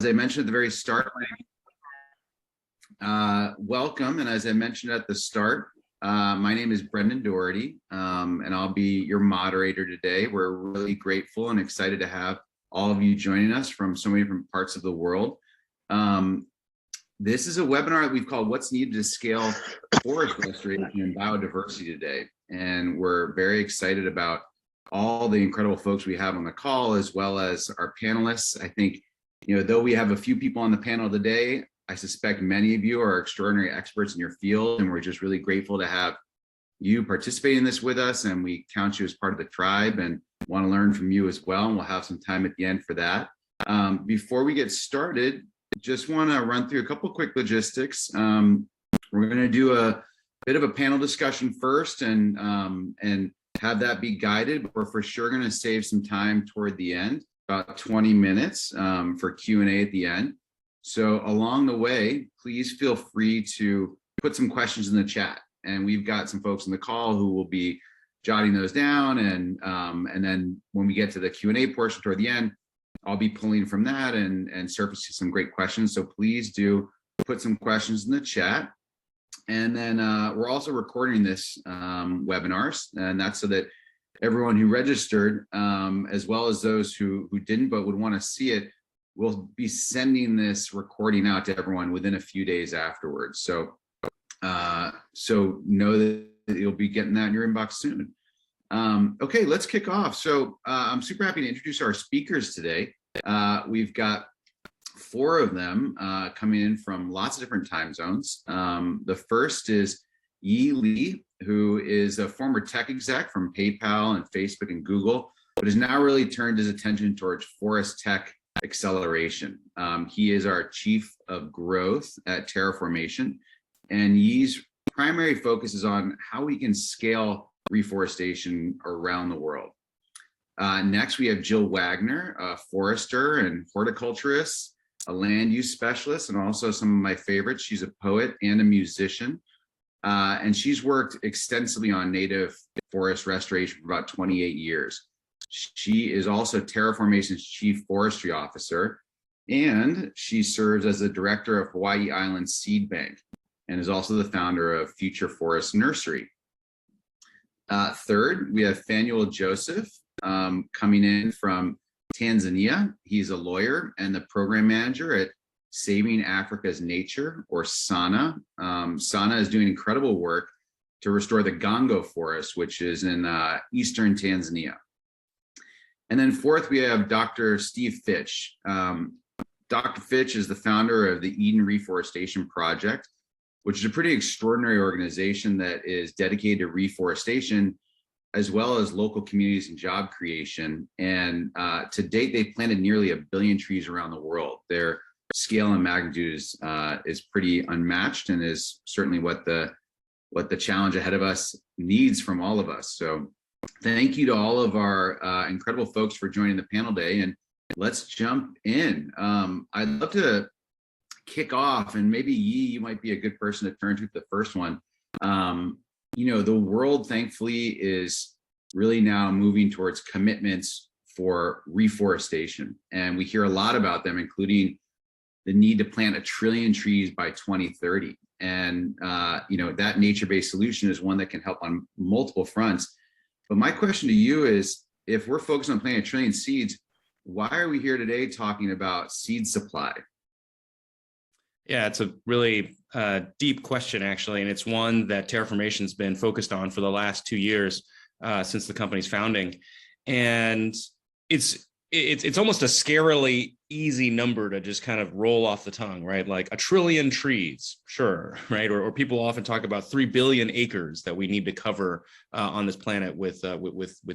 I mentioned at the very start, welcome. And as I mentioned at the start, my name is Brendan Doherty, and I'll be your moderator today. We're really grateful and excited to have all of you joining us from so many different parts of the world. This is a webinar that we've called What's Needed to Scale Forest Restoration and Biodiversity today. And we're very excited about all the incredible folks we have on the call, as well as our panelists. I think, though we have a few people on the panel today, I suspect many of you are extraordinary experts in your field, and we're just really grateful to have you participate in this with us, and we count you as part of the tribe and want to learn from you as well, and we'll have some time at the end for that. Before we get started, just want to run through a couple quick logistics. We're going to do a bit of a panel discussion first and have that be guided, but we're for sure going to save some time toward the end, about 20 minutes for Q&A at the end. So along the way, please feel free to put some questions in the chat. And we've got some folks on the call who will be jotting those down. And then when we get to the Q&A portion toward the end, I'll be pulling from that and surfacing some great questions. So please do put some questions in the chat. And then we're also recording this webinars, and that's so that everyone who registered, as well as those who didn't but would want to see it, we'll be sending this recording out to everyone within a few days afterwards. So know that you'll be getting that in your inbox soon. Okay, let's kick off. So I'm super happy to introduce our speakers today. We've got 4 of them coming in from lots of different time zones. The first is Yi Li, who is a former tech exec from PayPal and Facebook and Google, but has now really turned his attention towards forest tech acceleration. He is our chief of growth at Terraformation, and Yi's primary focus is on how we can scale reforestation around the world. Next, we have Jill Wagner, a forester and horticulturist, a land use specialist, and also some of my favorites. She's a poet and a musician, and she's worked extensively on native forest restoration for about 28 years. She is also Terraformation's chief forestry officer, and she serves as the director of Hawaii Island Seed Bank and is also the founder of Future Forest Nursery. Third, we have Fanuel Joseph coming in from Tanzania. He's a lawyer and the program manager at Saving Africa's Nature, or SANA. SANA is doing incredible work to restore the Gongo forest, which is in eastern Tanzania. And then fourth, we have Dr. Steve Fitch. Dr. Fitch is the founder of the Eden Reforestation Project, which is a pretty extraordinary organization that is dedicated to reforestation, as well as local communities and job creation. And to date, they've planted nearly 1 billion trees around the world. Their scale and magnitude is pretty unmatched, and is certainly what the challenge ahead of us needs from all of us. So thank you to all of our incredible folks for joining the panel today, and let's jump in. I'd love to kick off, and maybe Yi, you might be a good person to turn to the first one. The world, thankfully, is really now moving towards commitments for reforestation, and we hear a lot about them, including the need to plant 1 trillion trees by 2030. And that nature-based solution is one that can help on multiple fronts. But my question to you is, if we're focused on planting 1 trillion seeds, why are we here today talking about seed supply? Yeah, it's a really deep question, actually, and it's one that Terraformation's been focused on for the last 2 years since the company's founding. And it's almost a scarily easy number to just kind of roll off the tongue, right? Like 1 trillion trees, sure, right? Or people often talk about 3 billion acres that we need to cover on this planet with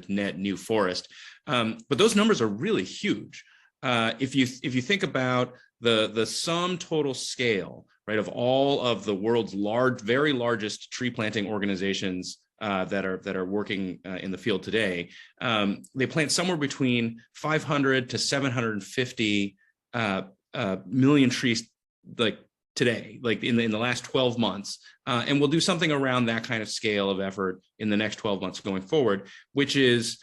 net new forest. But those numbers are really huge. If you think about the sum total scale, right, of all of the world's very largest tree planting organizations that are working in the field today, they plant somewhere between 500 to 750 million trees, like today, like in the last 12 months, and we'll do something around that kind of scale of effort in the next 12 months going forward, which is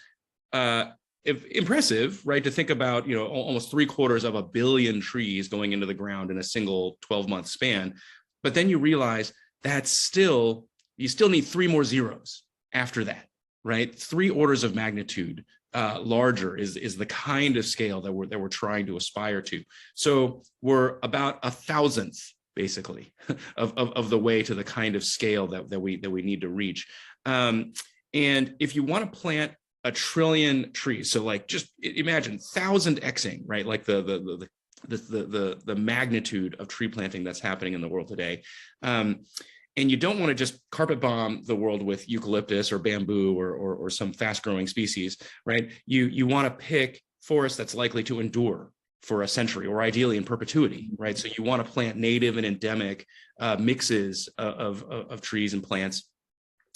impressive, right? To think about, almost 750 million trees going into the ground in a single 12-month span. But then you realize that's you still need 3 more zeros after that, right? 3 orders of magnitude larger is the kind of scale that we're trying to aspire to. So we're about 1,000th, basically, of the way to the kind of scale that we need to reach. And if you want to plant 1 trillion trees, so like just imagine 1,000xing, right? Like the magnitude of tree planting that's happening in the world today. And you don't want to just carpet bomb the world with eucalyptus or bamboo or some fast growing species, right? You want to pick forest that's likely to endure for a century, or ideally in perpetuity, right? So you want to plant native and endemic mixes of trees and plants,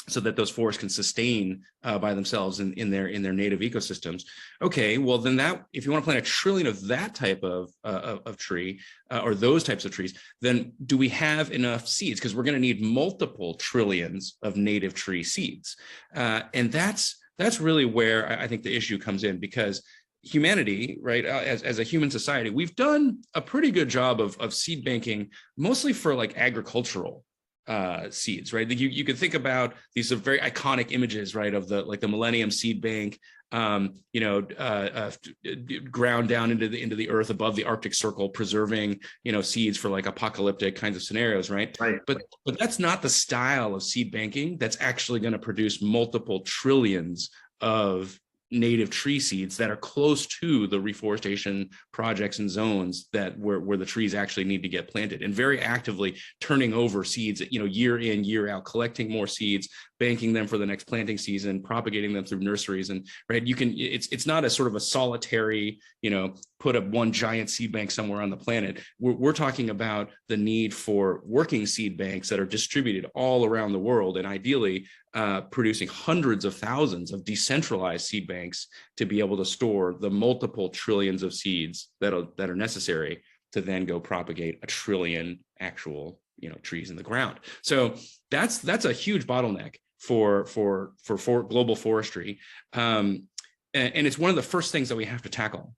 so that those forests can sustain by themselves in their native ecosystems. Okay, well then if you want to plant 1 trillion of that type of tree, or those types of trees, then do we have enough seeds? Because we're going to need multiple trillions of native tree seeds, and that's really where I think the issue comes in, because humanity, right, as a human society, we've done a pretty good job of seed banking, mostly for like agricultural seeds, right? You could think about these very iconic images, right, of the Millennium Seed Bank, ground down into the earth above the Arctic Circle, preserving seeds for like apocalyptic kinds of scenarios, right? Right. But that's not the style of seed banking that's actually going to produce multiple trillions of native tree seeds that are close to the reforestation projects and zones that where the trees actually need to get planted, and very actively turning over seeds, year in, year out, collecting more seeds, banking them for the next planting season, propagating them through nurseries. And right, it's not a sort of a solitary, put up one giant seed bank somewhere on the planet. We're talking about the need for working seed banks that are distributed all around the world, and ideally producing hundreds of thousands of decentralized seed banks to be able to store the multiple trillions of seeds that are necessary to then go propagate 1 trillion actual trees in the ground. So that's a huge bottleneck for global forestry, and it's one of the first things that we have to tackle.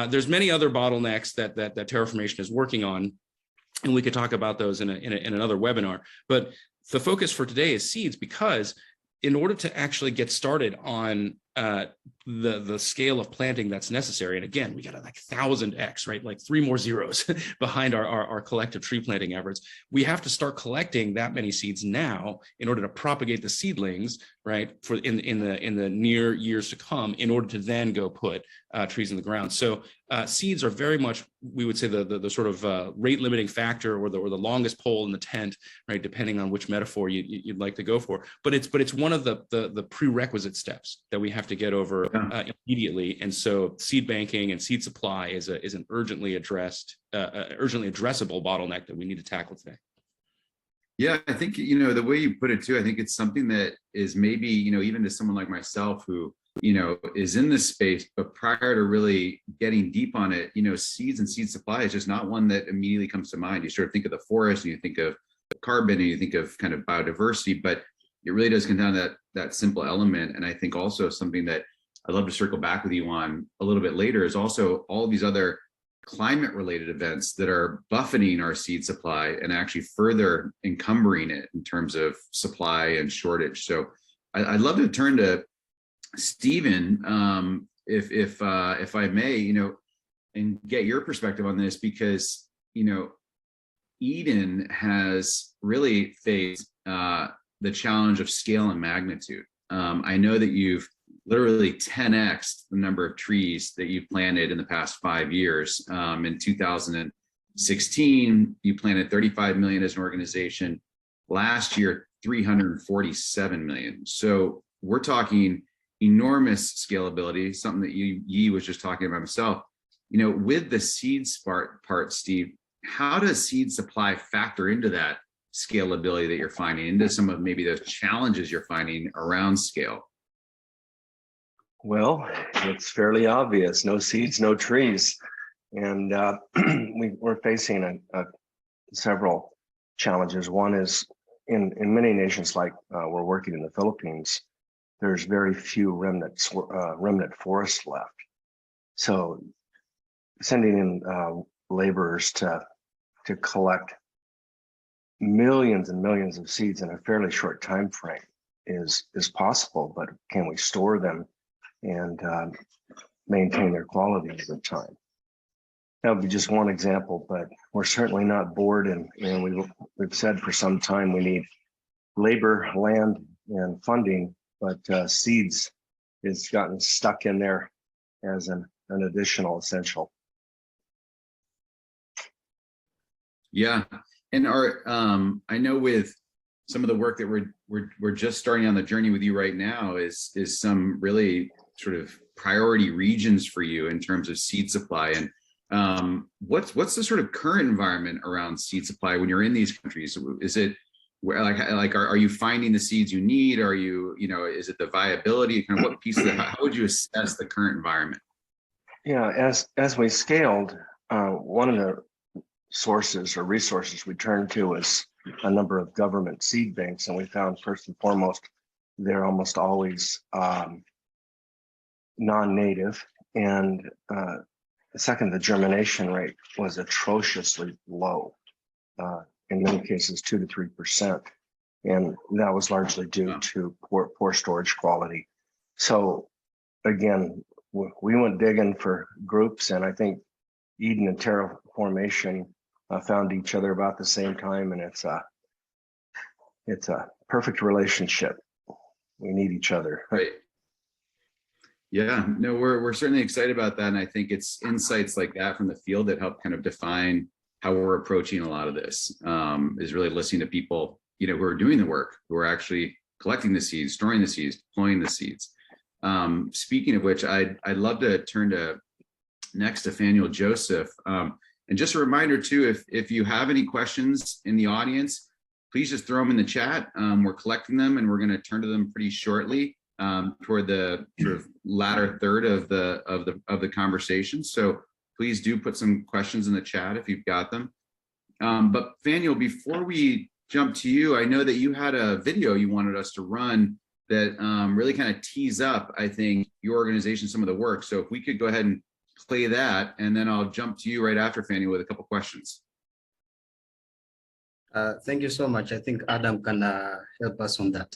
There's many other bottlenecks that Terraformation is working on, and we could talk about those in another webinar. But the focus for today is seeds, because in order to actually get started on the scale of planting that's necessary, and again, we got like 1,000x, right? Like 3 more zeros behind our collective tree planting efforts. We have to start collecting that many seeds now in order to propagate the seedlings, right, for in the near years to come, in order to then go put trees in the ground. So seeds are very much, we would say, the sort of rate limiting factor, or the longest pole in the tent, right, depending on which metaphor you'd like to go for. But it's one of the prerequisite steps that we have to get over immediately. And so seed banking and seed supply is an urgently addressable bottleneck that we need to tackle today. Yeah, I think, the way you put it too, I think it's something that is maybe, even to someone like myself who, is in this space, but prior to really getting deep on it, seeds and seed supply is just not one that immediately comes to mind. You sort of think of the forest, and you think of carbon, and you think of kind of biodiversity, but it really does come down to that simple element. And I think also something that I'd love to circle back with you on a little bit later is also all these other climate related events that are buffeting our seed supply and actually further encumbering it in terms of supply and shortage. So I'd love to turn to Stephen, if I may, and get your perspective on this, because Eden has really faced the challenge of scale and magnitude. I know that you've literally 10x the number of trees that you've planted in the past 5 years. In 2016, you planted 35 million as an organization. Last year, 347 million. So we're talking enormous scalability, something that Yi was just talking about himself. With the seeds part, Steve, how does seed supply factor into that scalability that you're finding, into some of maybe those challenges you're finding around scale? Well, it's fairly obvious: no seeds, no trees. And we're facing several challenges. One is in many nations, like we're working in the Philippines, there's very few remnant forests left. So sending in laborers to collect millions and millions of seeds in a fairly short time frame is possible, but can we store them and maintain their quality over time? That would be just one example, but we're certainly not bored, and we've said for some time we need labor, land, and funding, but seeds has gotten stuck in there as an additional essential. Yeah, and I know with some of the work that we're just starting on the journey with you right now is some really sort of priority regions for you in terms of seed supply. And what's the sort of current environment around seed supply when you're in these countries? Is it like are you finding the seeds you need? Are you is it the viability? Kind of what piece of how would you assess the current environment? Yeah, as we scaled, one of the sources or resources we turned to was a number of government seed banks, and we found first and foremost they're almost always non-native, and second, the germination rate was atrociously low, in many cases 2 to 3%, and that was largely due to poor storage quality. So again, we went digging for groups, and I think Eden and Terraformation found each other about the same time, and it's a perfect relationship. We need each other. Right. Yeah, no, we're certainly excited about that, and I think it's insights like that from the field that help kind of define how we're approaching a lot of this. Is really listening to people, who are doing the work, who are actually collecting the seeds, storing the seeds, deploying the seeds. Speaking of which, I'd love to turn to next to Nathaniel Joseph. And just a reminder too, if you have any questions in the audience, please just throw them in the chat. We're collecting them, and we're going to turn to them pretty shortly toward the sort of latter third of the conversation. So please do put some questions in the chat if you've got them. But Nathaniel, before we jump to you, I know that you had a video you wanted us to run that really kind of tease up, I think, your organization, some of the work. So if we could go ahead and play that, and then I'll jump to you right after, Nathaniel, with a couple questions. Thank you so much. I think Adam can help us on that.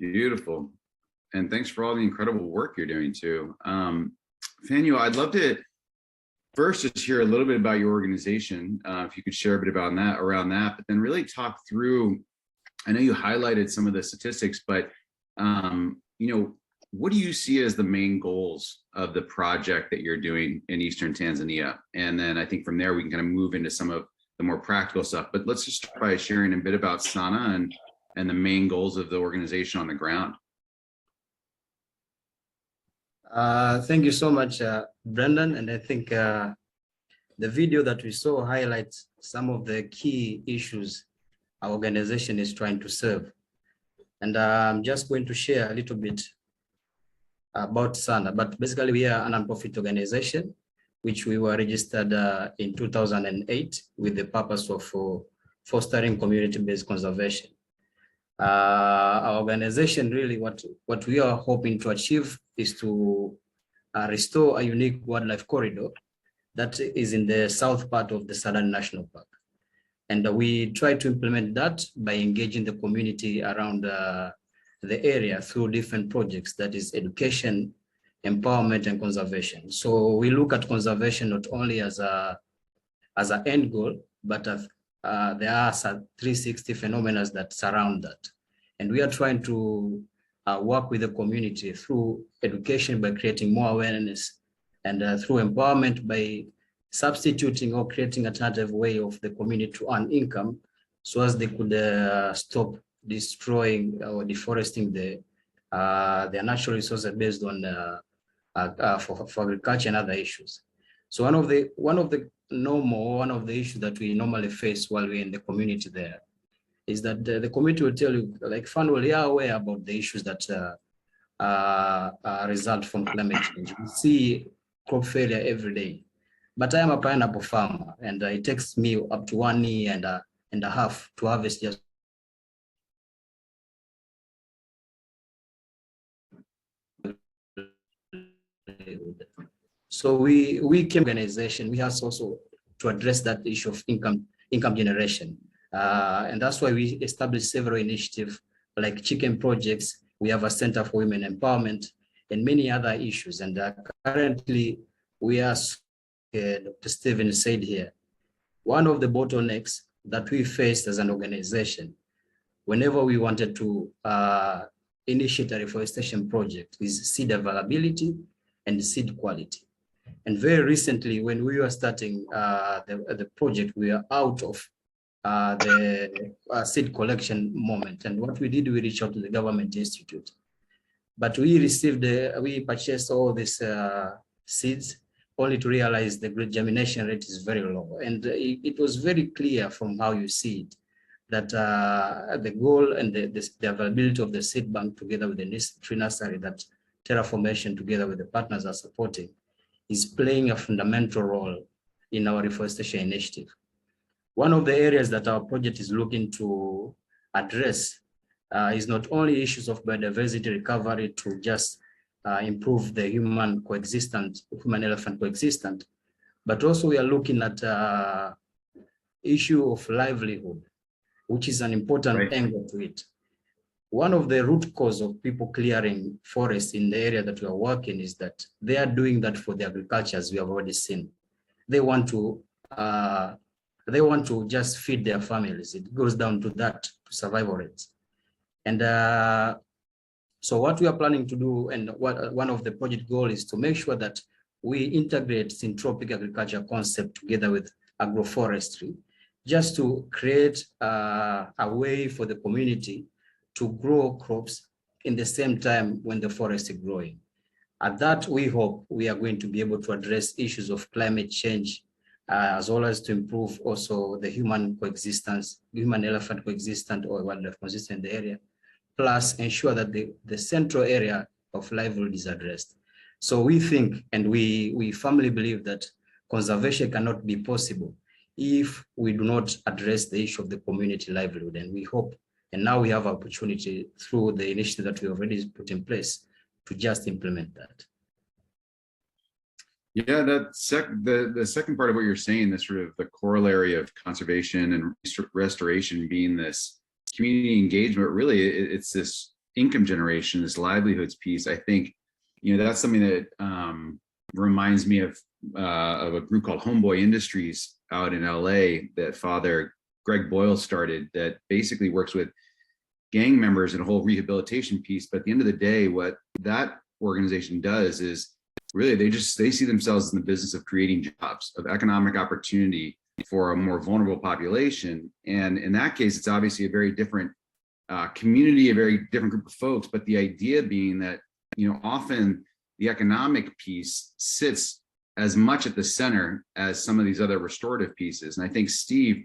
Beautiful. And thanks for all the incredible work you're doing too. Nathaniel, I'd love to first just hear a little bit about your organization, if you could share a bit about that, around that, but then really talk through, I know you highlighted some of the statistics, but what do you see as the main goals of the project that you're doing in Eastern Tanzania? And then I think from there we can kind of move into some of the more practical stuff, but let's just start by sharing a bit about Sana and the main goals of the organization on the ground. Thank you so much, Brendan. And I think the video that we saw highlights some of the key issues our organization is trying to serve. And I'm just going to share a little bit about SANA, but basically we are a nonprofit organization, which we were registered in 2008 with the purpose of fostering community-based conservation. Our organization really, what we are hoping to achieve is to restore a unique wildlife corridor that is in the south part of the Southern National Park. And we try to implement that by engaging the community around the area through different projects, that is education, empowerment, and conservation. So we look at conservation not only as an end goal, but there are some 360 phenomena that surround that. And we are trying to work with the community through education by creating more awareness, and through empowerment by substituting or creating alternative way of the community to earn income, so as they could stop destroying or deforesting their natural resources based on for agriculture and other issues. So one of the issues that we normally face while we're in the community there is that the community will tell you, like, Fanuel, we are aware about the issues that result from climate change. We see crop failure every day, but I am a pineapple farmer, and it takes me up to 1 year and a half to harvest just so we came organization. We have also to address that issue of income generation, and that's why we established several initiatives like chicken projects. We have a Center for Women Empowerment and many other issues. And currently, we are, Dr. Stephen said here, one of the bottlenecks that we faced as an organization, whenever we wanted to initiate a reforestation project, is seed availability and seed quality. And very recently, when we were starting the project, we are out of the seed collection moment. And what we did, we reached out to the government institute. But we purchased all these seeds only to realize the germination rate is very low. And it was very clear from how you see it that the goal and the availability of the seed bank together with the tree nursery that Terraformation together with the partners are supporting is playing a fundamental role in our reforestation initiative. One of the areas that our project is looking to address is not only issues of biodiversity recovery to just improve the human-elephant coexistence, but also we are looking at issue of livelihood, which is an important angle to it. One of the root cause of people clearing forests in the area that we are working is that they are doing that for the agriculture, as we have already seen. They want to just feed their families. It goes down to that, to survival rates. And so what we are planning to do, and one of the project goals is to make sure that we integrate syntropic agriculture concept together with agroforestry, just to create a way for the community to grow crops in the same time when the forest is growing. At that, we hope we are going to be able to address issues of climate change, as well as to improve also the human-elephant coexistence or wildlife coexistence in the area, plus ensure that the central area of livelihood is addressed. So we think, and we firmly believe that conservation cannot be possible if we do not address the issue of the community livelihood. And we hope, and now we have opportunity through the initiative that we already put in place to just implement that. Yeah, the second part of what you're saying, this sort of the corollary of conservation and restoration being this community engagement, really it's this income generation, this livelihoods piece. I think, that's something that reminds me of a group called Homeboy Industries out in LA that Father Greg Boyle started, that basically works with gang members and a whole rehabilitation piece. But at the end of the day, what that organization does is really they see themselves in the business of creating jobs, of economic opportunity for a more vulnerable population. And in that case, it's obviously a very different community, a very different group of folks. But the idea being that, often the economic piece sits as much at the center as some of these other restorative pieces. And I think, Steve,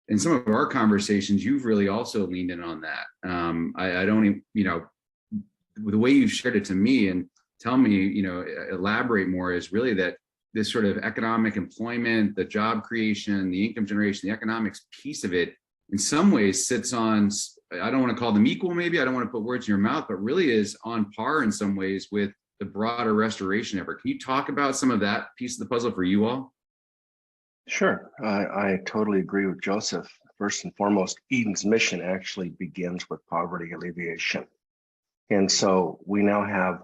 in some of our conversations, you've really also leaned in on that. I don't even, the way you've shared it to me, and tell me, elaborate more, is really that this sort of economic employment, the job creation, the income generation, the economics piece of it, in some ways sits on, I don't want to call them equal, maybe, I don't want to put words in your mouth, but really is on par in some ways with the broader restoration effort. Can you talk about some of that piece of the puzzle for you all? Sure, I totally agree with Joseph. First and foremost, Eden's mission actually begins with poverty alleviation. And so we now have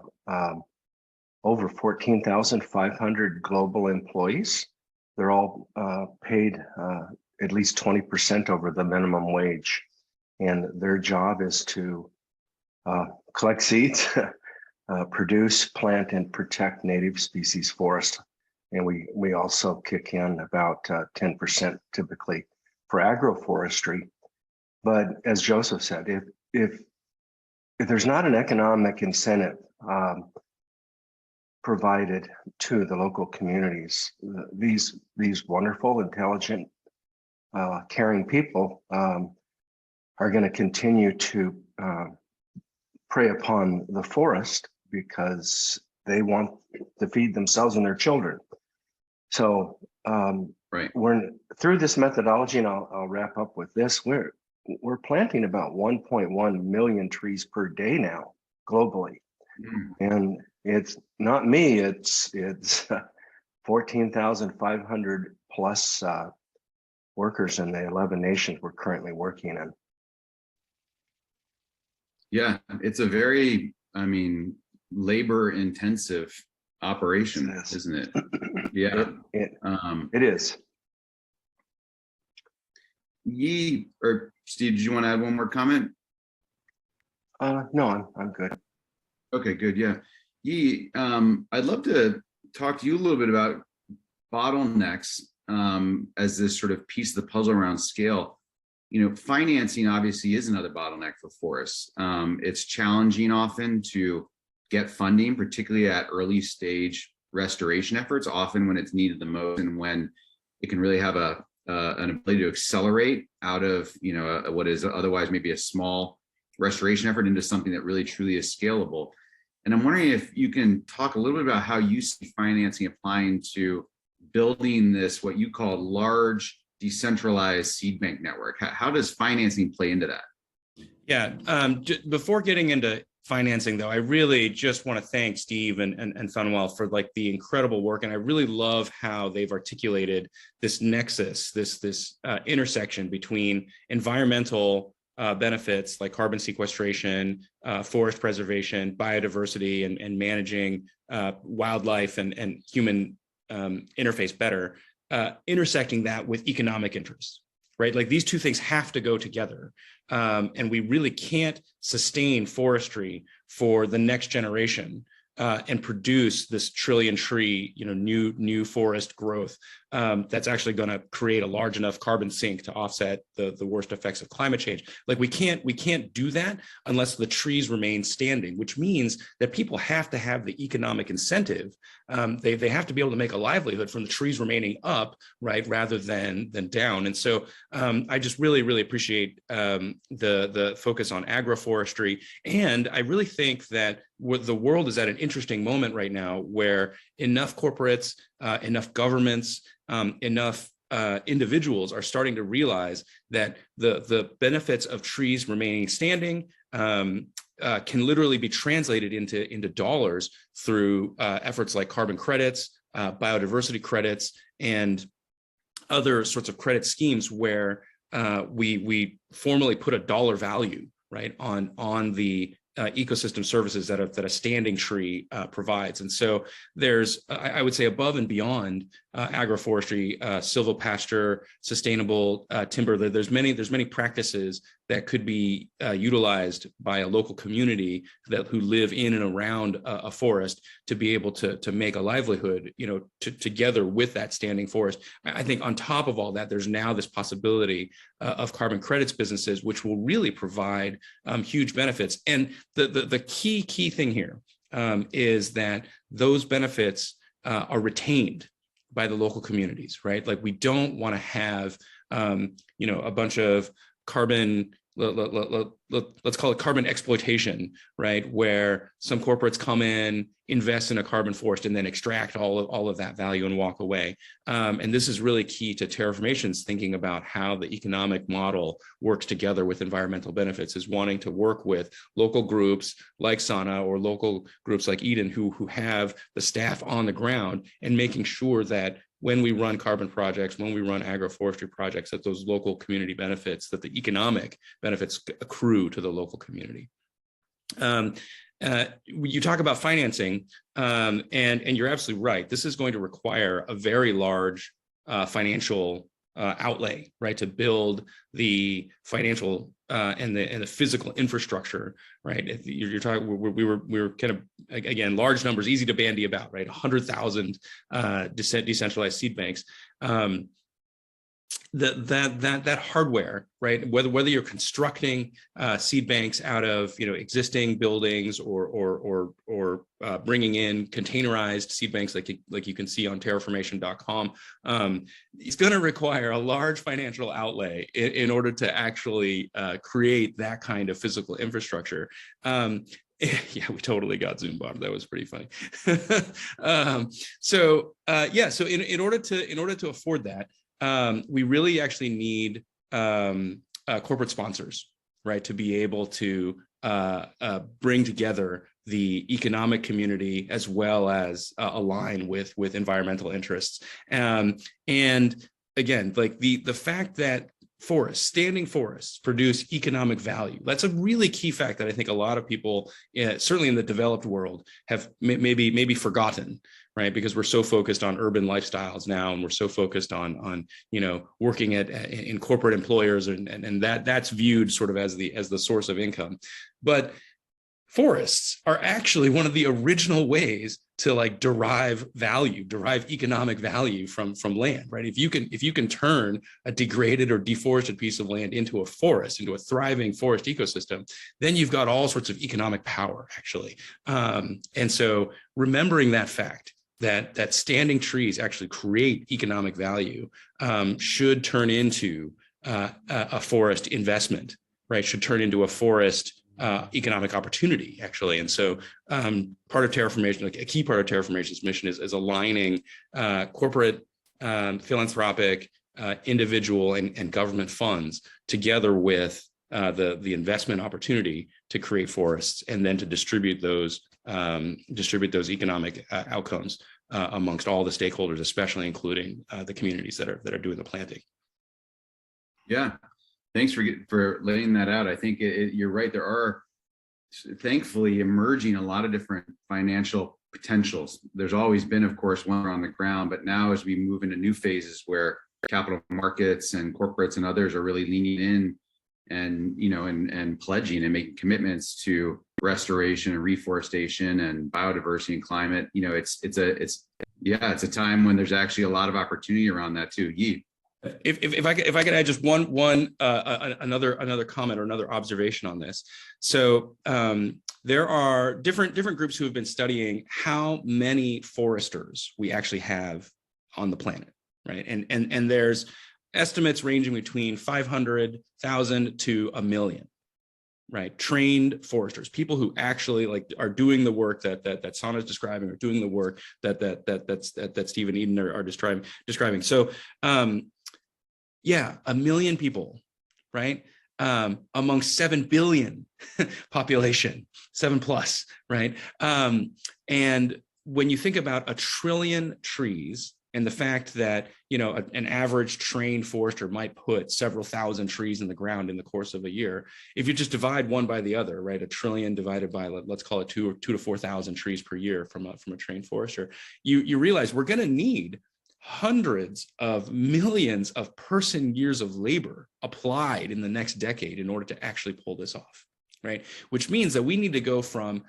over 14,500 global employees. They're all paid at least 20% over the minimum wage. And their job is to collect seeds, produce, plant, and protect native species forests. And we also kick in about 10% typically for agroforestry. But as Joseph said, if there's not an economic incentive provided to the local communities, these wonderful, intelligent, caring people are going to continue to prey upon the forest because they want to feed themselves and their children. So Right. we're through this methodology, and I'll wrap up with this. We're planting about 1.1 million trees per day now globally, and it's not me. It's 14,500 plus workers in the 11 nations we're currently working in. Yeah, it's a very, labor intensive operation, isn't it? Yeah. It is. Yi or Steve, did you want to add one more comment? No, I'm good. Okay, good. Yeah. Yi, I'd love to talk to you a little bit about bottlenecks as this sort of piece of the puzzle around scale. Financing obviously is another bottleneck for forests. It's challenging often to get funding, particularly at early stage restoration efforts, often when it's needed the most and when it can really have an ability to accelerate out of what is otherwise maybe a small restoration effort into something that really truly is scalable. And I'm wondering if you can talk a little bit about how you see financing applying to building this, what you call large decentralized seed bank network. How does financing play into that? Yeah, before getting into financing, though, I really just want to thank Steve and Funwell for the incredible work, and I really love how they've articulated this nexus, this intersection between environmental benefits like carbon sequestration, forest preservation, biodiversity, and managing wildlife and human interface better, intersecting that with economic interests. Right, like these two things have to go together, and we really can't sustain forestry for the next generation and produce this trillion tree, new forest growth that's actually going to create a large enough carbon sink to offset the worst effects of climate change. Like we can't do that unless the trees remain standing, which means that people have to have the economic incentive. They have to be able to make a livelihood from the trees remaining up, rather than down. And so I just really appreciate the focus on agroforestry, and I really think that the world is at an interesting moment right now where enough corporates, enough governments, enough individuals are starting to realize that the benefits of trees remaining standing can literally be translated into dollars through efforts like carbon credits, biodiversity credits, and other sorts of credit schemes where we formally put a dollar value on the ecosystem services that a standing tree provides. And so there's, I would say, above and beyond agroforestry, silvopasture, sustainable timber, there's many practices that could be utilized by a local community who live in and around a forest to be able to make a livelihood, together with that standing forest. I think on top of all that, there's now this possibility of carbon credits businesses, which will really provide huge benefits. And the key thing here is that those benefits are retained by the local communities, right? Like we don't want to have, a bunch of carbon, let's call it carbon exploitation, right? Where some corporates come in, invest in a carbon forest, and then extract all of that value and walk away. And this is really key to Terraformation's thinking about how the economic model works together with environmental benefits, is wanting to work with local groups like Sana or local groups like Eden who have the staff on the ground, and making sure that when we run carbon projects, when we run agroforestry projects, that those local community benefits, that the economic benefits accrue to the local community. You talk about financing, and you're absolutely right. This is going to require a very large financial outlay, right, to build the financial and the physical infrastructure, right? If you're talking, we were kind of, again, large numbers, easy to bandy about, right? 100,000 decentralized seed banks. That hardware, right? Whether you're constructing seed banks out of existing buildings or bringing in containerized seed banks like you can see on terraformation.com, it's going to require a large financial outlay in order to actually create that kind of physical infrastructure. Yeah, we totally got Zoom bombed. That was pretty funny. So in order to afford that, we really actually need corporate sponsors, right, to be able to bring together the economic community as well as align with environmental interests. And again, like the fact that standing forests produce economic value. That's a really key fact that I think a lot of people, certainly in the developed world, have maybe forgotten, right? Because we're so focused on urban lifestyles now, and we're so focused on working in corporate employers, and that's viewed sort of as the source of income. But forests are actually one of the original ways to derive economic value from land, right? If you can turn a degraded or deforested piece of land into a forest, into a thriving forest ecosystem, then you've got all sorts of economic power, actually. And so remembering that fact, that standing trees actually create economic value, should turn into a forest investment, right? Should turn into a forest economic opportunity, actually. And so part of Terraformation, a key part of Terraformation's mission is aligning corporate, philanthropic, individual, and government funds together with the investment opportunity to create forests, and then to distribute those economic outcomes amongst all the stakeholders, especially including the communities that are doing the planting. Yeah. Thanks for laying that out. I think you're right. There are thankfully emerging a lot of different financial potentials. There's always been, of course, one on the ground, but now as we move into new phases where capital markets and corporates and others are really leaning in and pledging and making commitments to restoration and reforestation and biodiversity and climate, it's a time when there's actually a lot of opportunity around that too. Yi. If I could add just another comment or another observation on this. So there are different groups who have been studying how many foresters we actually have on the planet, right? And there's estimates ranging between 500,000 to 1 million, right? Trained foresters, people who actually are doing the work that Sana is describing, or doing the work that Steve and Eden are describing. So yeah, 1 million people, right? Among 7 billion population, 7+, right? And when you think about 1 trillion trees, and the fact that an average trained forester might put several thousand trees in the ground in the course of a year, if you just divide one by the other, right? 1 trillion divided by, let's call it 2,000 to 4,000 trees per year from a trained forester, you realize we're going to need hundreds of millions of person years of labor applied in the next decade in order to actually pull this off, right? Which means that we need to go from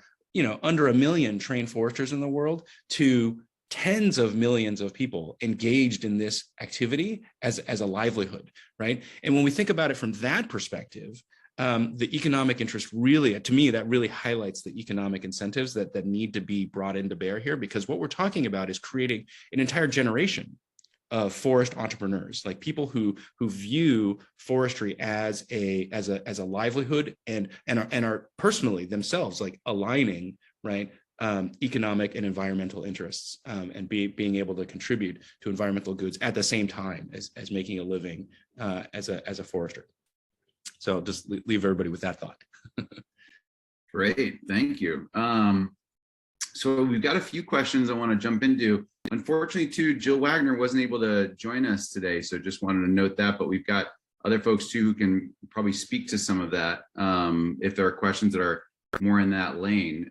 under 1 million trained foresters in the world to tens of millions of people engaged in this activity as a livelihood, right? And when we think about it from that perspective, the economic interest really, to me, that really highlights the economic incentives that need to be brought into bear here, because what we're talking about is creating an entire generation of forest entrepreneurs, like people who view forestry as a livelihood and are personally themselves like aligning, right, economic and environmental interests, and being able to contribute to environmental goods at the same time as making a living as a forester. So just leave everybody with that thought. Great, thank you. So we've got a few questions I want to jump into. Unfortunately, too, Jill Wagner wasn't able to join us today, so just wanted to note that, but we've got other folks too who can probably speak to some of that if there are questions that are more in that lane.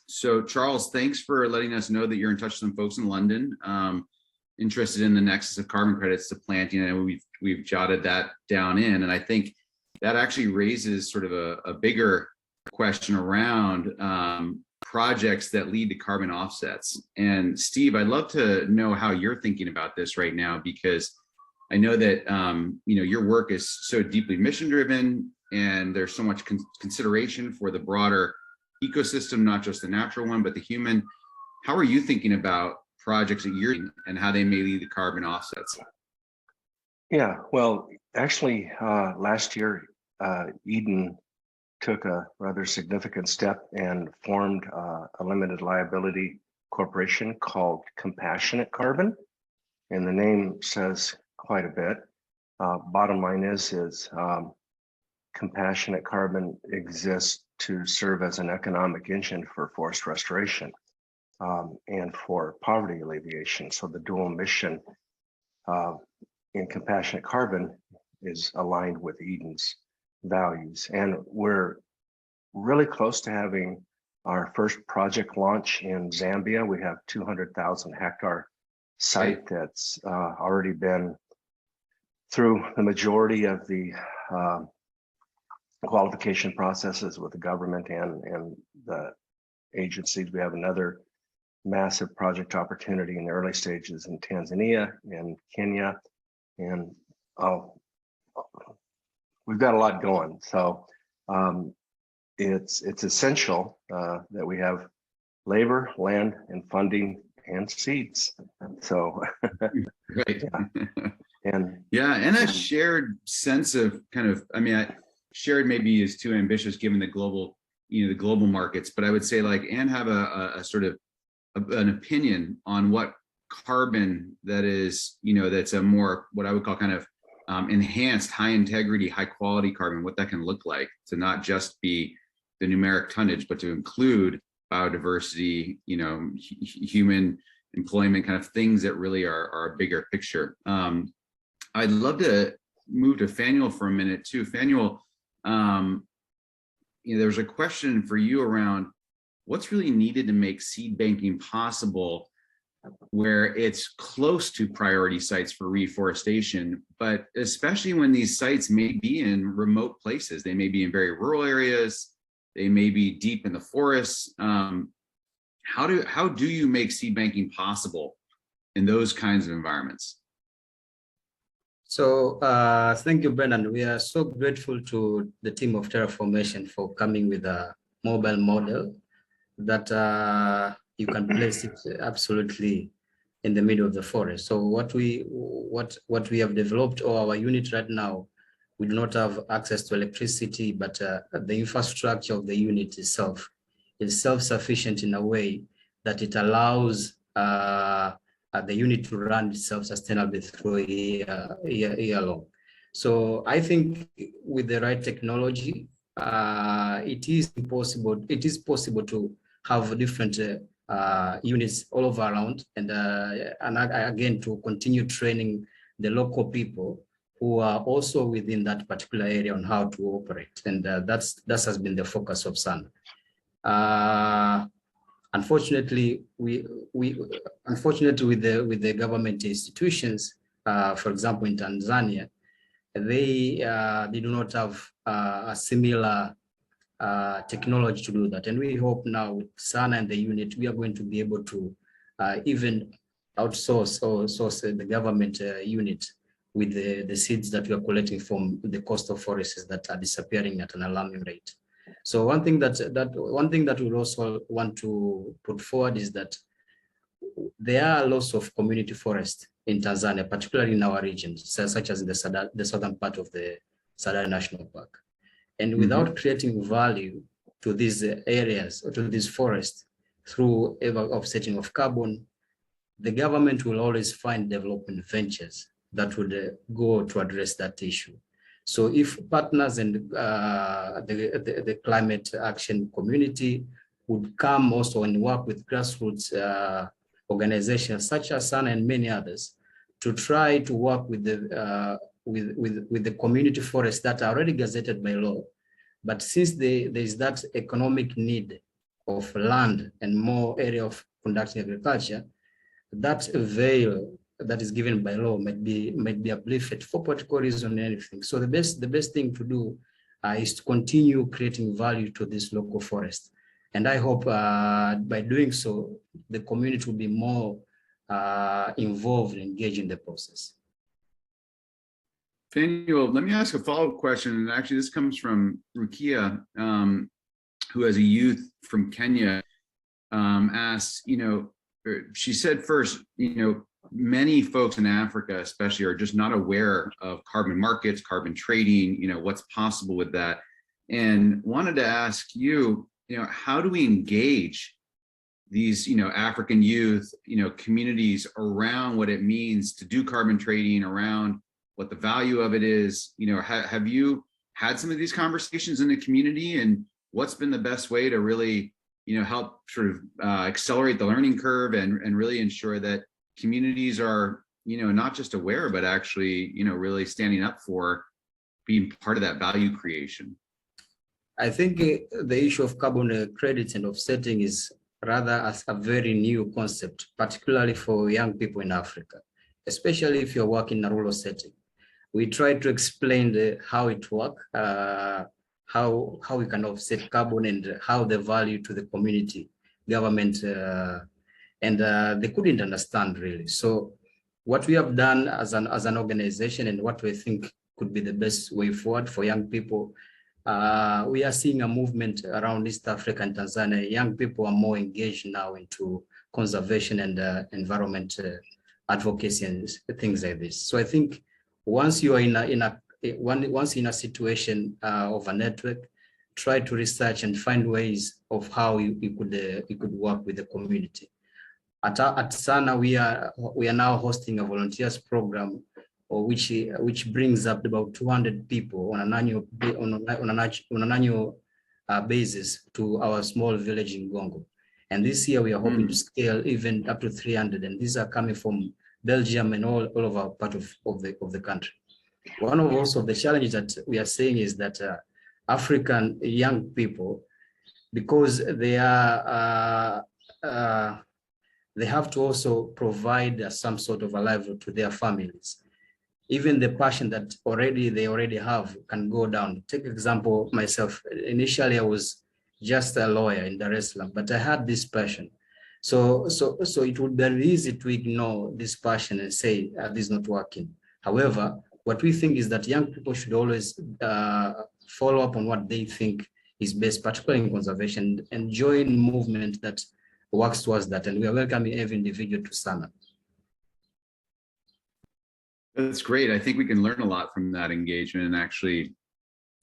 So Charles, thanks for letting us know that you're in touch with some folks in London interested in the nexus of carbon credits to planting, and we've jotted that down in, and I think that actually raises sort of a bigger question around projects that lead to carbon offsets. And Steve, I'd love to know how you're thinking about this right now, because I know that your work is so deeply mission driven, and there's so much consideration for the broader ecosystem, not just the natural one, but the human. How are you thinking about projects that you're in and how they may lead to carbon offsets? Yeah, well, actually, last year, Eden took a rather significant step and formed a limited liability corporation called Compassionate Carbon, and the name says quite a bit. Bottom line is Compassionate Carbon exists to serve as an economic engine for forest restoration and for poverty alleviation. So the dual mission in Compassionate Carbon is aligned with Eden's values. And we're really close to having our first project launch in Zambia. We have 200,000 hectare site that's already been through the majority of the qualification processes with the government and the agencies. We have another massive project opportunity in the early stages in Tanzania and Kenya, and we've got a lot going. So it's essential that we have labor, land, and funding and seeds. So right. Yeah. And a shared sense of kind of, shared maybe is too ambitious given the global, the global markets, but I would say and have a sort of an opinion on what carbon that is, that's a more, what I would call kind of enhanced, high integrity, high quality carbon, what that can look like, to not just be the numeric tonnage, but to include biodiversity, human employment, kind of things that really are a bigger picture. I'd love to move to Fanuel for a minute too. Fanuel, there's a question for you around what's really needed to make seed banking possible, where it's close to priority sites for reforestation, but especially when these sites may be in remote places. They may be in very rural areas, they may be deep in the forests. How do you make seed banking possible in those kinds of environments? So thank you, Brendan. We are so grateful to the team of Terraformation for coming with a mobile model that you can place it absolutely in the middle of the forest. So what we have developed, or our unit right now, we do not have access to electricity, but the infrastructure of the unit itself is self-sufficient in a way that it allows the unit to run itself sustainably through a year long. So I think with the right technology, it is possible to have different units all over around, and again, to continue training the local people who are also within that particular area on how to operate, and that has been the focus of SAN. Unfortunately, with the government institutions, for example, in Tanzania, they do not have a similar technology to do that. And we hope now with SANA and the unit, we are going to be able to even outsource or source the government unit with the seeds that we are collecting from the coastal forests that are disappearing at an alarming rate. So one thing that we also want to put forward is that there are lots of community forests in Tanzania, particularly in our regions, such as in the southern part of the Sadar National Park. And without creating value to these areas or to these forests through offsetting of carbon, the government will always find development ventures that would go to address that issue. So if partners and the climate action community would come also and work with grassroots organizations such as SANA and many others to try to work with the community forests that are already gazetted by law. But since there is that economic need of land and more area of conducting agriculture, that veil that is given by law might be uplifted for political reason and anything. So the best thing to do is to continue creating value to this local forest. And I hope by doing so, the community will be more involved and engaged in the process. Daniel, let me ask a follow-up question. And actually, this comes from Rukia, who has a youth from Kenya, asked, she said first, many folks in Africa, especially, are just not aware of carbon markets, carbon trading, what's possible with that. And wanted to ask you, how do we engage these, African youth, communities around what it means to do carbon trading, around what the value of it is? Have you had some of these conversations in the community, and what's been the best way to really, help sort of accelerate the learning curve and really ensure that communities are, not just aware, but actually, really standing up for being part of that value creation? I think the issue of carbon credits and offsetting is rather as a very new concept, particularly for young people in Africa, especially if you're working in a rural setting. We try to explain how it works, how we can offset carbon and how the value to the community, government, and they couldn't understand really. So what we have done as an organization and what we think could be the best way forward for young people, we are seeing a movement around East Africa and Tanzania. Young people are more engaged now into conservation and environment advocacy and things like this. So I think once you are once in a situation of a network, try to research and find ways of how you could work with the community. At SANA, we are now hosting a volunteers program, which brings up about 200 people on an annual basis to our small village in Gongo. And this year we are hoping to scale even up to 300, and these are coming from Belgium and all over part of the country. One of also the challenges that we are seeing is that African young people, because they are they have to also provide some sort of a livelihood to their families. Even the passion that they already have can go down. Take example myself. Initially, I was just a lawyer in Dar es Salaam, but I had this passion. So it would be easy to ignore this passion and say this is not working. However, what we think is that young people should always follow up on what they think is best, particularly in conservation, and join movement that works towards that. And we are welcoming every individual to SANA. That's great. I think we can learn a lot from that engagement and actually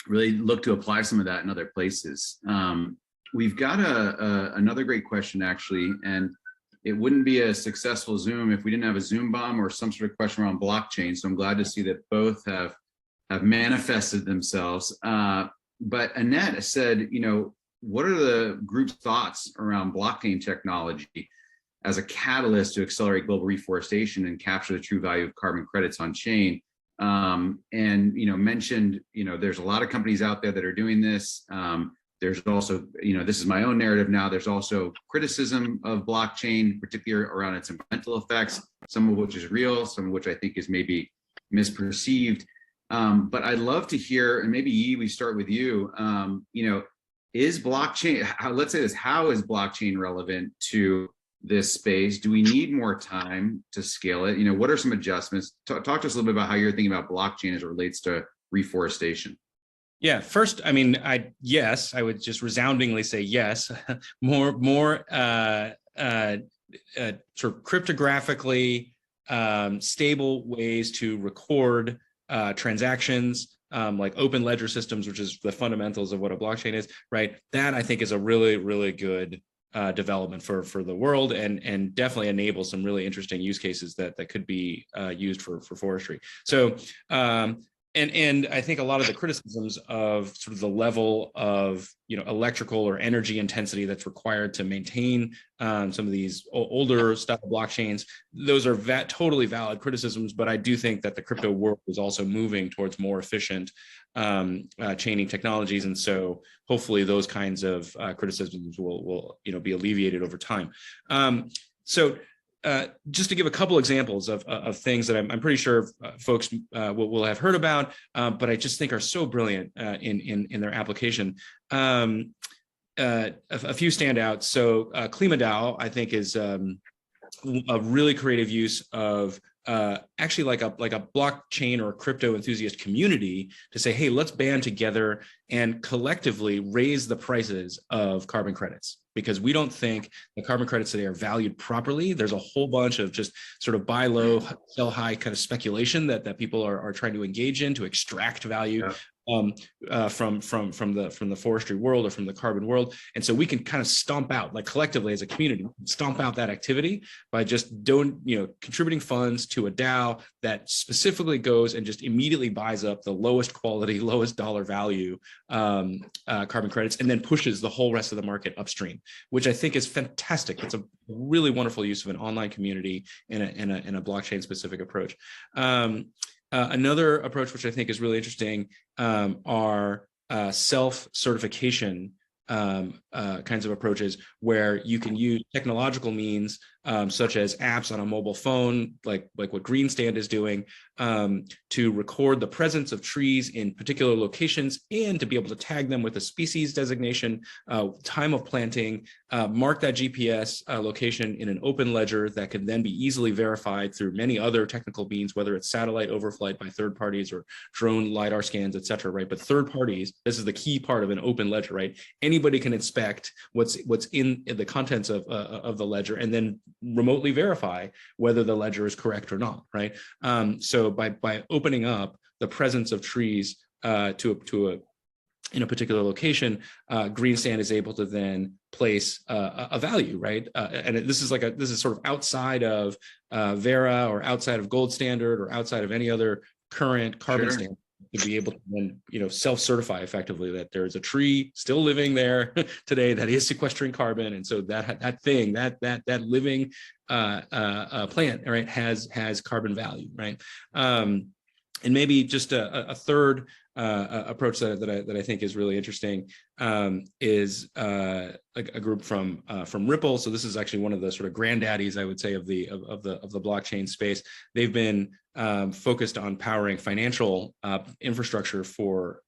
really look to apply some of that in other places. We've got another great question, actually, and it wouldn't be a successful Zoom if we didn't have a Zoom bomb or some sort of question around blockchain. So I'm glad to see that both have manifested themselves. But Annette said, what are the group's thoughts around blockchain technology as a catalyst to accelerate global reforestation and capture the true value of carbon credits on chain? And mentioned, there's a lot of companies out there that are doing this. There's also, this is my own narrative now, there's also criticism of blockchain, particularly around its environmental effects, some of which is real, some of which I think is maybe misperceived. But I'd love to hear, and maybe Yi, we start with you, is blockchain, let's say this, how is blockchain relevant to this space? Do we need more time to scale it? You know, what are some adjustments? Talk to us a little bit about how you're thinking about blockchain as it relates to reforestation. Yeah, first, I mean, yes, I would just resoundingly say yes. more sort of cryptographically stable ways to record transactions, like open ledger systems, which is the fundamentals of what a blockchain is, right? That I think is a really, really good development for the world, and definitely enables some really interesting use cases that could be used for forestry. So and I think a lot of the criticisms of sort of the level of, you know, electrical or energy intensity that's required to maintain some of these older style blockchains, those are totally valid criticisms. But I do think that the crypto world is also moving towards more efficient chaining technologies, and so hopefully those kinds of criticisms will you know, be alleviated over time. Just to give a couple examples of things that I'm pretty sure folks will have heard about, but I just think are so brilliant in their application. A few standouts. So KlimaDAO, I think, is a really creative use of actually like a blockchain or a crypto enthusiast community to say, hey, let's band together and collectively raise the prices of carbon credits, because we don't think the carbon credits today are valued properly. There's a whole bunch of just sort of buy low, sell high kind of speculation that people are trying to engage in to extract value. Yeah. From the forestry world or from the carbon world. And so we can kind of stomp out, like collectively as a community, stomp out that activity by just contributing funds to a DAO that specifically goes and just immediately buys up the lowest quality, lowest dollar value carbon credits, and then pushes the whole rest of the market upstream, which I think is fantastic. It's a really wonderful use of an online community in a blockchain specific approach. Another approach, which I think is really interesting, are self-certification kinds of approaches, where you can use technological means such as apps on a mobile phone, like what Greenstand is doing, to record the presence of trees in particular locations, and to be able to tag them with a species designation, time of planting, mark that GPS location in an open ledger that can then be easily verified through many other technical means, whether it's satellite overflight by third parties or drone LiDAR scans, et cetera, right? But third parties, this is the key part of an open ledger, right? Anybody can inspect what's in the contents of the ledger, and then remotely verify whether the ledger is correct or not, right? So by opening up the presence of trees to in a particular location, Greenstand is able to then place a value, right? And this is sort of outside of Vera, or outside of Gold Standard, or outside of any other current carbon standard, to be able to then, self-certify effectively that there's a tree still living there today that is sequestering carbon, and so that living plant, right, has carbon value, right? And maybe just a third approach that I think is really interesting is a group from Ripple. So this is actually one of the sort of granddaddies, I would say, of the blockchain space. They've been focused on powering financial infrastructure for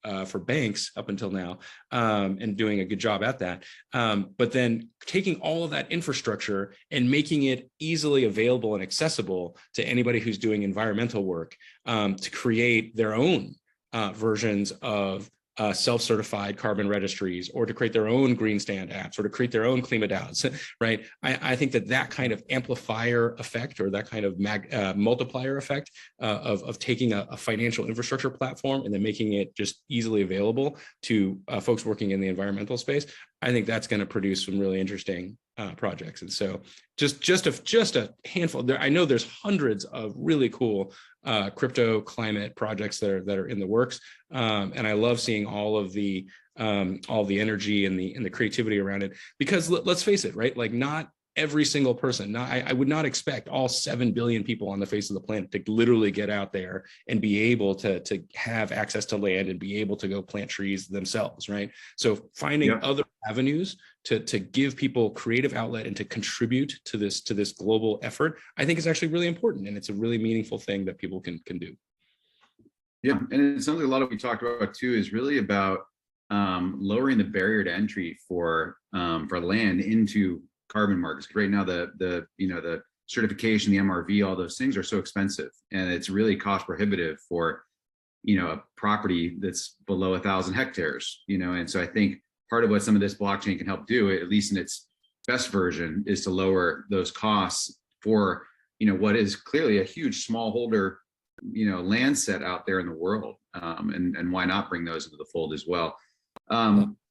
banks up until now, and doing a good job at that. But then taking all of that infrastructure and making it easily available and accessible to anybody who's doing environmental work, to create their own versions of self-certified carbon registries, or to create their own Greenstand apps, or to create their own KlimaDAOs, right? I think that kind of amplifier effect, or that kind of multiplier effect of taking a financial infrastructure platform and then making it just easily available to folks working in the environmental space, I think that's going to produce some really interesting projects. And so just a handful there. I know there's hundreds of really cool crypto climate projects that are in the works, and I love seeing all the energy and the creativity around it, because let's face it, right? Like, not every single person, I would not expect all 7 billion people on the face of the planet to literally get out there and be able to have access to land and be able to go plant trees themselves, right? So finding other avenues to give people creative outlet and to contribute to this global effort, I think is actually really important, and it's a really meaningful thing that people can do. Yeah, and it's something a lot of we talked about too is really about lowering the barrier to entry for land into carbon markets. Right now, the certification, the MRV, all those things are so expensive, and it's really cost prohibitive for a property that's below 1,000 hectares. And so I think part of what some of this blockchain can help do, at least in its best version, is to lower those costs for what is clearly a huge smallholder land set out there in the world, and why not bring those into the fold as well.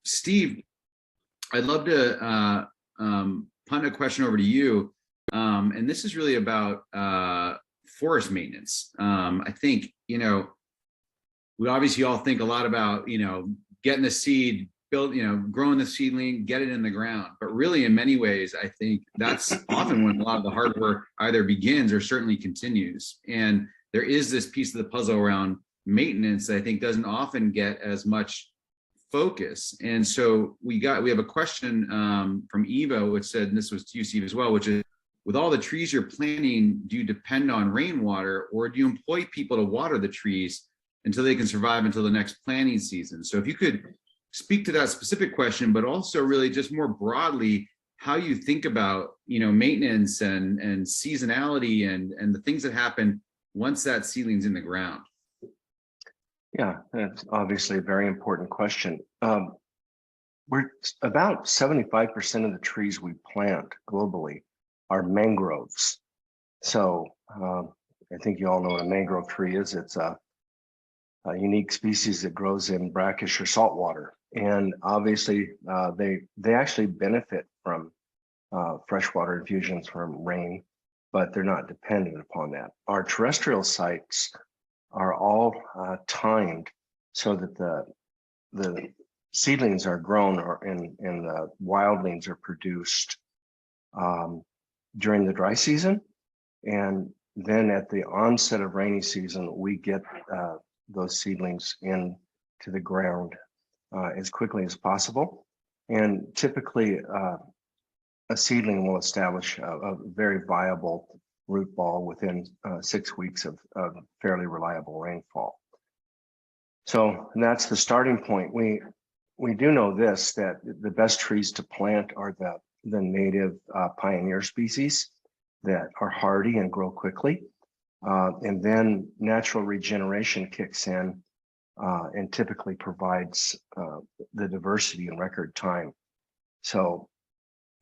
Steve, I'd love to punt a question over to you, and this is really about forest maintenance. I think we obviously all think a lot about getting the seed, growing the seedling, get it in the ground. But really, in many ways, I think that's often when a lot of the hard work either begins or certainly continues. And there is this piece of the puzzle around maintenance that I think doesn't often get as much focus. And so we have a question from Eva, which said, and this was to you, Steve, as well, which is, with all the trees you're planting, do you depend on rainwater, or do you employ people to water the trees until they can survive until the next planting season? So if you could speak to that specific question, but also really just more broadly, how you think about maintenance and seasonality and the things that happen once that seedling's in the ground. Yeah, that's obviously a very important question. We're about 75% of the trees we plant globally are mangroves. So I think you all know what a mangrove tree is. It's a unique species that grows in brackish or salt water. And obviously they actually benefit from freshwater infusions from rain, but they're not dependent upon that. Our terrestrial sites are all timed so that the seedlings are grown and the wildlings are produced during the dry season. And then at the onset of rainy season, we get those seedlings into the ground as quickly as possible. And typically a seedling will establish a very viable root ball within 6 weeks of fairly reliable rainfall. So that's the starting point. We do know this, that the best trees to plant are the native pioneer species that are hardy and grow quickly. And then natural regeneration kicks in and typically provides the diversity in record time. So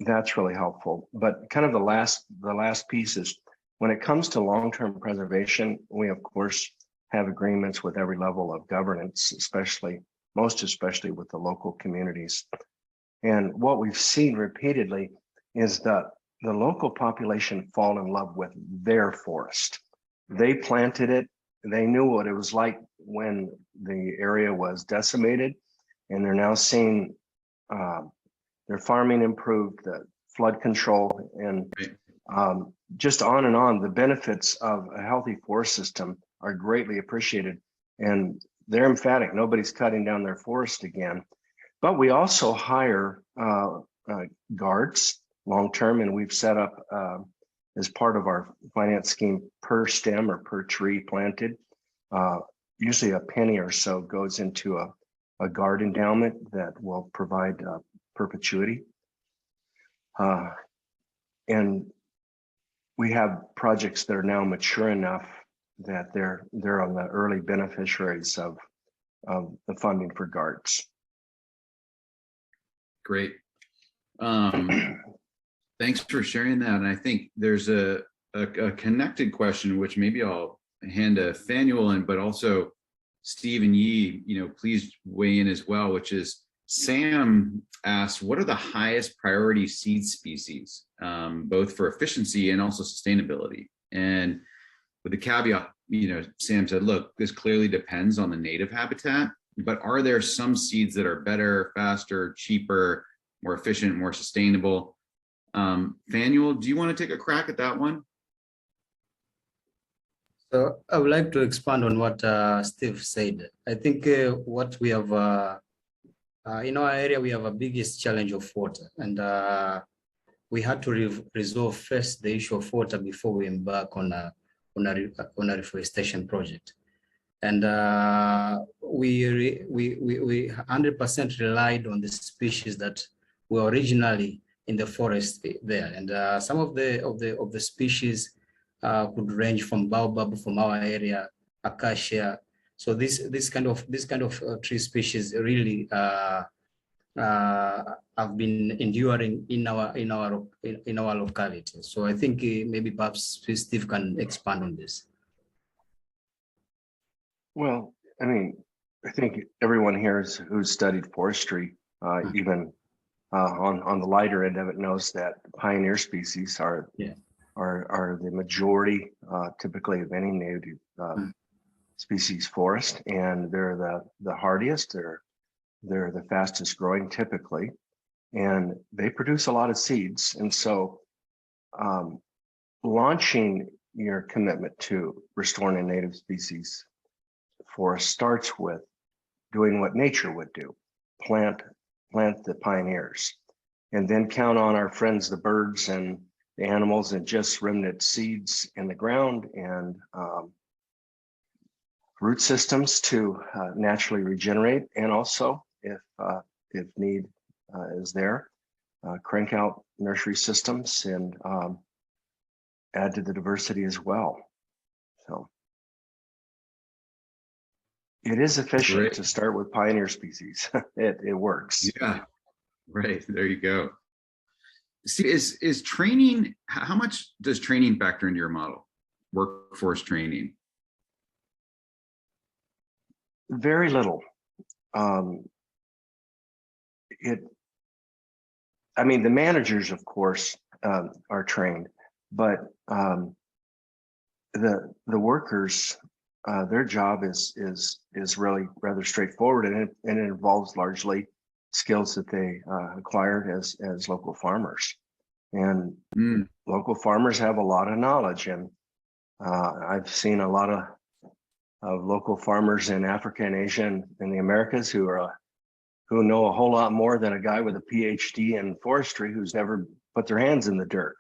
that's really helpful. But kind of the last piece is, when it comes to long-term preservation, we of course have agreements with every level of governance, most especially with the local communities. And what we've seen repeatedly is that the local population fall in love with their forest. They planted it. They knew what it was like when the area was decimated, and they're now seeing their farming improved, the flood control, and just on and on. The benefits of a healthy forest system are greatly appreciated, and they're emphatic. Nobody's cutting down their forest again. But we also hire guards long-term, and we've set up as part of our finance scheme per stem or per tree planted, usually a penny or so goes into a guard endowment that will provide perpetuity. And we have projects that are now mature enough that they're on the early beneficiaries of the funding for guards. Great. Thanks for sharing that. And I think there's a connected question, which maybe I'll hand to Fanuel, but also Steve and Yi, please weigh in as well, which is, Sam asked, what are the highest priority seed species, both for efficiency and also sustainability? And with the caveat, Sam said, look, this clearly depends on the native habitat, but are there some seeds that are better, faster, cheaper, more efficient, more sustainable? Fanuel, do you want to take a crack at that one? So I would like to expand on what Steve said. I think what we have in our area, we have a biggest challenge of water, and we had to resolve first the issue of water before we embark on a reforestation project. And we 100% relied on the species that were originally in the forest there. And some of the species could range from baobab from our area, acacia. So this kind of tree species really have been enduring in our locality. So I think maybe perhaps Steve can expand on this. Well, I mean, I think everyone here who's studied forestry, even on the lighter end of it, knows that pioneer species are the majority, typically, of any native species forest, and they're the hardiest. They're the fastest growing typically, and they produce a lot of seeds. And so, launching your commitment to restoring a native species forest starts with doing what nature would do: plant the pioneers, and then count on our friends, the birds and the animals, and just remnant seeds in the ground and root systems to naturally regenerate, and also, if need is there, crank out nursery systems and add to the diversity as well. So it is efficient to start with pioneer species. It works. Yeah, right. There you go. See, is training, how much does training factor into your model? Workforce training? Very little. I mean, the managers, of course, are trained, but the workers, their job is really rather straightforward, and it involves largely skills that they acquired as local farmers. And local farmers have a lot of knowledge, and I've seen a lot of local farmers in Africa and Asia and in the Americas who know a whole lot more than a guy with a PhD in forestry who's never put their hands in the dirt.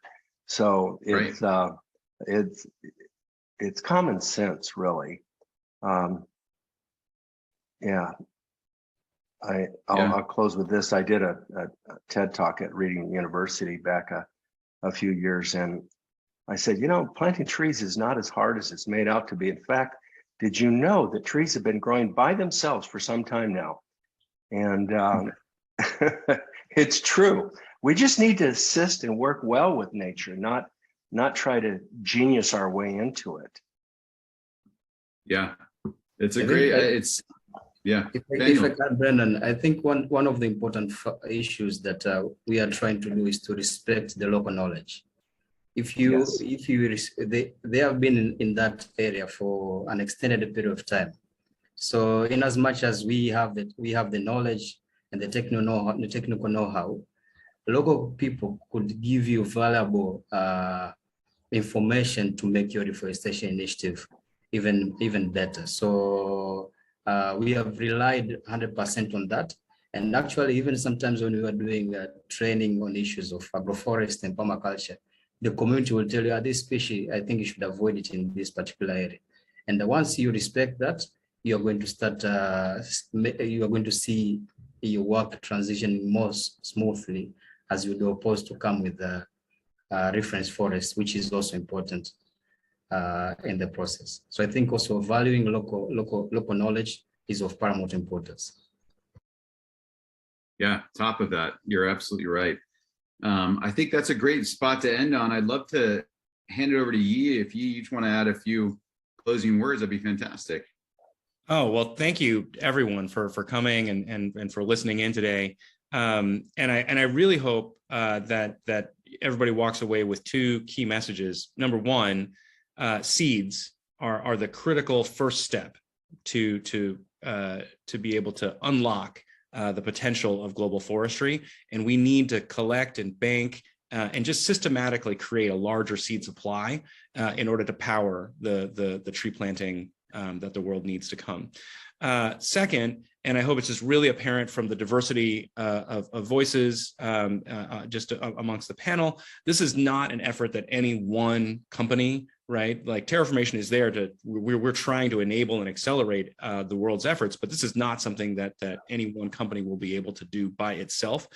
So it's common sense, really. I'll close with this. I did a TED talk at Reading University back a few years, and I said, planting trees is not as hard as it's made out to be. In fact, did you know that trees have been growing by themselves for some time now? And it's true. We just need to assist and work well with nature, not try to genius our way into it. Yeah, it's a great. If I can, Brendan, I think one of the important issues that we are trying to do is to respect the local knowledge. They have been in that area for an extended period of time. So in as much as we have the knowledge and the technical know-how, local people could give you valuable information to make your reforestation initiative even better. So we have relied 100% on that. And actually, even sometimes when we were doing training on issues of agroforest and permaculture, the community will tell you, this species, I think you should avoid it in this particular area. And once you respect that, you're going to start, you are going to see your work transitioning more smoothly as you do, opposed to come with a reference forest, which is also important in the process. So I think also valuing local knowledge is of paramount importance. Yeah, top of that, you're absolutely right. I think that's a great spot to end on. I'd love to hand it over to Yi. If you each want to add a few closing words, that'd be fantastic. Oh, well, thank you everyone for coming and for listening in today. And I really hope that everybody walks away with two key messages. Number one, seeds are the critical first step to be able to unlock the potential of global forestry, and we need to collect and bank and just systematically create a larger seed supply in order to power the tree planting that the world needs to come. Second, and I hope it's just really apparent from the diversity of voices just amongst the panel, this is not an effort that any one company right? Like Terraformation is there to, we're trying to enable and accelerate the world's efforts, but this is not something that any one company will be able to do by itself.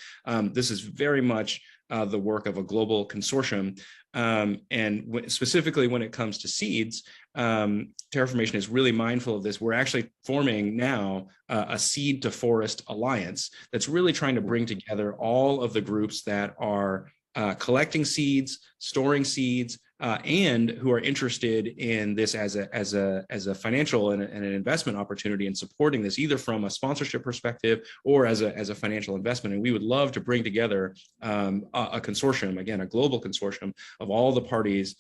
This is very much the work of a global consortium. And specifically when it comes to seeds, Terraformation is really mindful of this. We're actually forming now a seed to forest alliance that's really trying to bring together all of the groups that are collecting seeds, storing seeds, and who are interested in this as a financial and an investment opportunity, and supporting this either from a sponsorship perspective or as a financial investment. And we would love to bring together a consortium, again, a global consortium of all the parties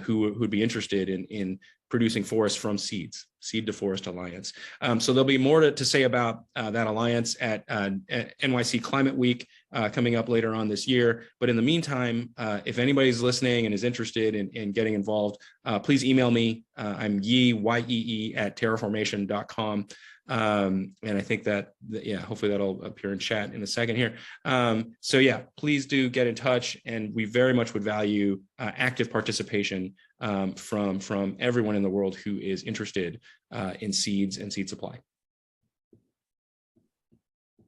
who would be interested in producing forests from seeds, Seed to Forest Alliance. So there'll be more to say about that alliance at NYC Climate Week coming up later on this year. But in the meantime, if anybody's listening and is interested in getting involved, please email me. I'm Yee, at terraformation.com. And I think that, yeah, hopefully that'll appear in chat in a second here. So yeah, please do get in touch, and we very much would value active participation from everyone in the world who is interested in seeds and seed supply.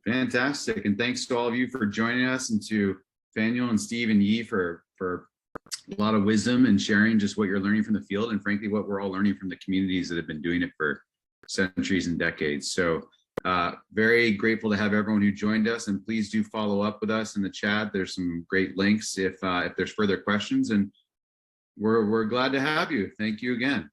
Fantastic. And thanks to all of you for joining us, and to Faniel and Steve and Yee for a lot of wisdom and sharing just what you're learning from the field, and frankly, what we're all learning from the communities that have been doing it for centuries and decades. So very grateful to have everyone who joined us, and please do follow up with us in the chat. There's some great links if there's further questions, and we're glad to have you. Thank you again.